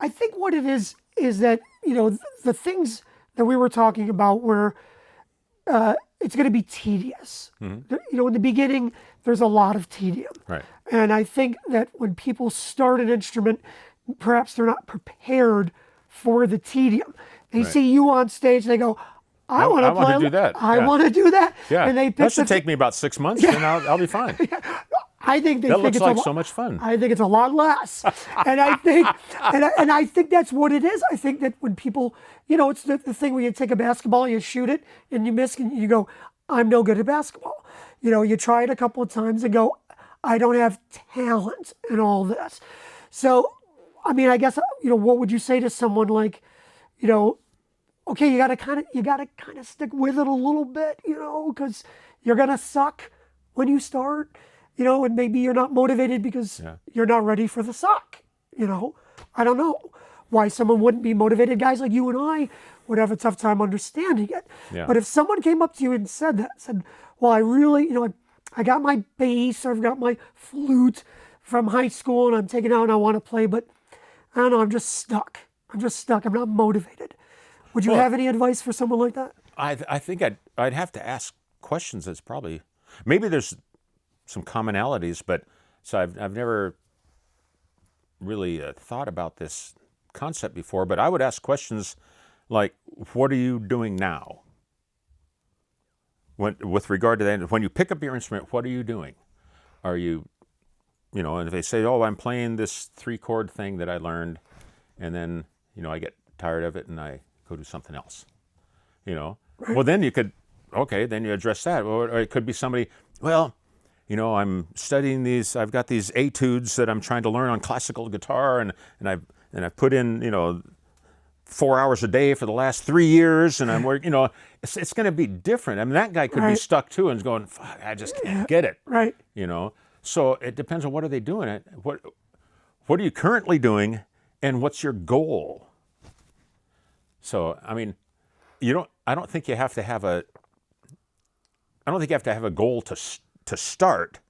I think what it is that, the things that we were talking about where it's going to be tedious. In the beginning, there's a lot of tedium. Right. And I think that when people start an instrument, perhaps they're not prepared for the tedium. They see you on stage, they go, I want to do that. I want to do that. Yeah. And they pick that should take me about 6 months, and I'll be fine. I think they that think looks it's like so much fun. I think it's a lot less, and I think, and I think that's what it is. I think that when people, it's the thing where you take a basketball, you shoot it, and you miss, and you go, I'm no good at basketball. You try it a couple of times and go, I don't have talent in all this. So, I mean, I guess what would you say to someone like, okay, you gotta kind of stick with it a little bit, because you're gonna suck when you start. And maybe you're not motivated because you're not ready for the suck. I don't know why someone wouldn't be motivated. Guys like you and I would have a tough time understanding it. Yeah. But if someone came up to you and said, well, I really, I got my bass or I've got my flute from high school and I'm taking it out and I want to play, but I don't know, I'm just stuck. I'm not motivated. Would you have any advice for someone like that? I think I'd have to ask questions. That's probably, maybe there's some commonalities, but so I've never really thought about this concept before, but I would ask questions like, what are you doing now? With regard to that, when you pick up your instrument, what are you doing? Are you, and if they say, oh, I'm playing this 3-chord thing that I learned, and then, I get tired of it and I go do something else, Right. Well, then you could, then you address that. Or it could be somebody, well, I'm studying these. I've got these etudes that I'm trying to learn on classical guitar, and I've put in 4 hours a day for the last 3 years, and I'm working. It's going to be different. I mean, that guy could be stuck too and going, fuck, I just can't get it. Right. So it depends on what are they doing. What are you currently doing, and what's your goal? So I mean, I don't think you have to have a goal to start,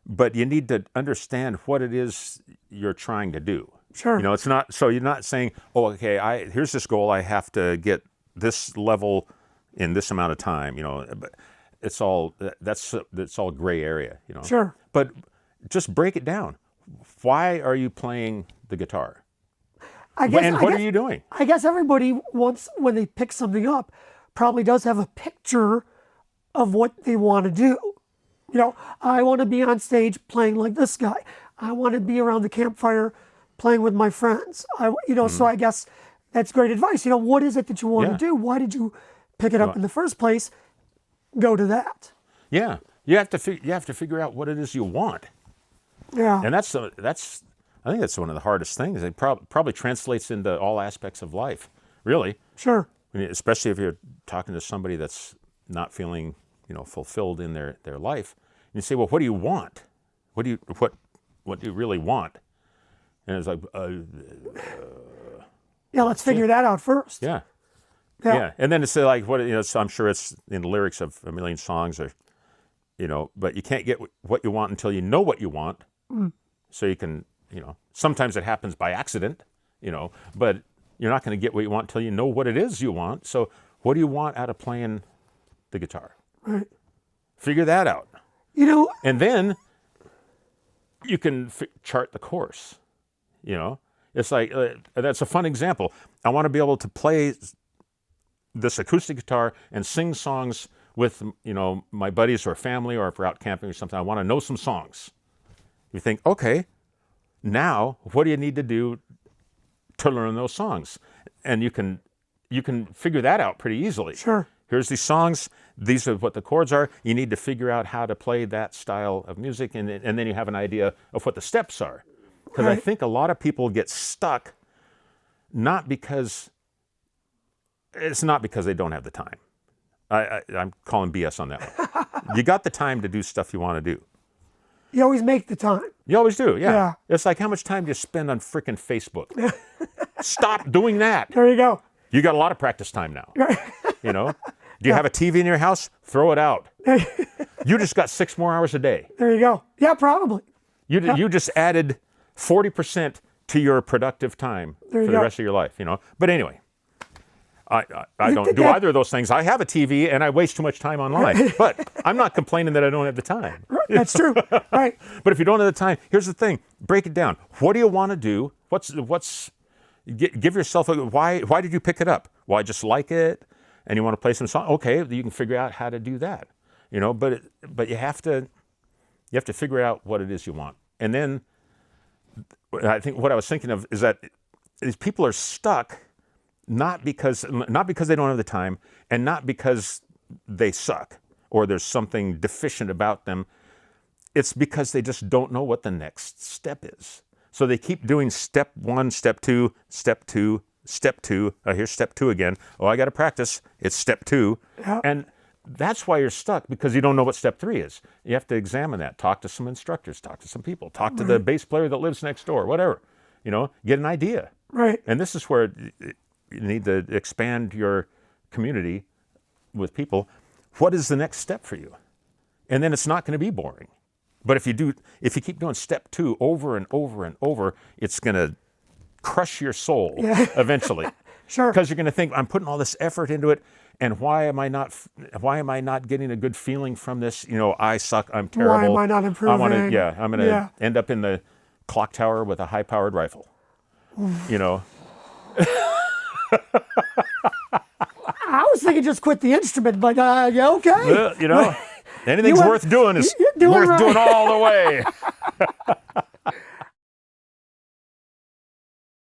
but you need to understand what it is you're trying to do. Sure. It's not, so you're not saying, oh, okay, here's this goal, I have to get this level in this amount of time, but it's all gray area, Sure. But just break it down. Why are you playing the guitar? What are you doing? I guess everybody wants, when they pick something up, probably does have a picture of what they want to do. I want to be on stage playing like this guy. I want to be around the campfire playing with my friends. So I guess that's great advice. What is it that you want to do? Why did you pick it up in the first place? Go to that. Yeah, you have to figure out what it is you want. Yeah, and that's I think that's one of the hardest things. It probably translates into all aspects of life, really. Sure. I mean, especially if you're talking to somebody that's not feeling fulfilled in their life. And you say, well, what do you want? What do you really want? And it's like, let's figure that out first. Yeah. And then it's like, so I'm sure it's in the lyrics of a million songs, or, but you can't get what you want until you know what you want. So you can, sometimes it happens by accident, but you're not going to get what you want until you know what it is you want. So what do you want out of playing the guitar? Right. Figure that out. And then you can chart the course. It's like, that's a fun example. I want to be able to play this acoustic guitar and sing songs with, my buddies or family, or if we're out camping or something. I want to know some songs. You think, okay, now what do you need to do to learn those songs? And you can figure that out pretty easily. Sure. Here's these songs. These are what the chords are. You need to figure out how to play that style of music, and then you have an idea of what the steps are. Because I think a lot of people get stuck, it's not because they don't have the time. I'm calling BS on that one. You got the time to do stuff you want to do. You always make the time. You always do, yeah. It's like, how much time do you spend on frickin' Facebook? Stop doing that. There you go. You got a lot of practice time now. Do you have a TV in your house? Throw it out. You just got 6 more hours a day. There you go. Yeah, probably. You just added 40% to your productive time for the go. rest of your life, you know. But anyway, I don't do either of those things. I have a TV and I waste too much time online, but I'm not complaining that I don't have the time. That's true. Right. But if you don't have the time, here's the thing: break it down. What do you want to do? Give yourself why did you pick it up? Well, I just like it, and you want to play some song. Okay, you can figure out how to do that. You know, but you have to figure out what it is you want, and then I think what I was thinking of is that these people are stuck. Not because they don't have the time, and not because they suck or there's something deficient about them. It's because they just don't know what the next step is. So they keep doing step 1, step 2, step 2, step 2. Here's step 2 again. Oh, I got to practice. It's step 2. Yeah. And that's why you're stuck, because you don't know what step 3 is. You have to examine that. Talk to some instructors. Talk to some people. Talk to the bass player that lives next door. Whatever. You know, get an idea. Right. And this is where you need to expand your community with people. What is the next step for you? And then it's not going to be boring. But if you keep doing step 2 over and over and over, it's going to crush your soul eventually. Sure. Because you're going to think, I'm putting all this effort into it, and why am I not getting a good feeling from this? You know, I suck. I'm terrible. Why am I not improving? I'm going to end up in the clock tower with a high-powered rifle. You know. I was thinking just quit the instrument, but yeah, okay. Well, you know, anything's worth doing is worth doing all the way.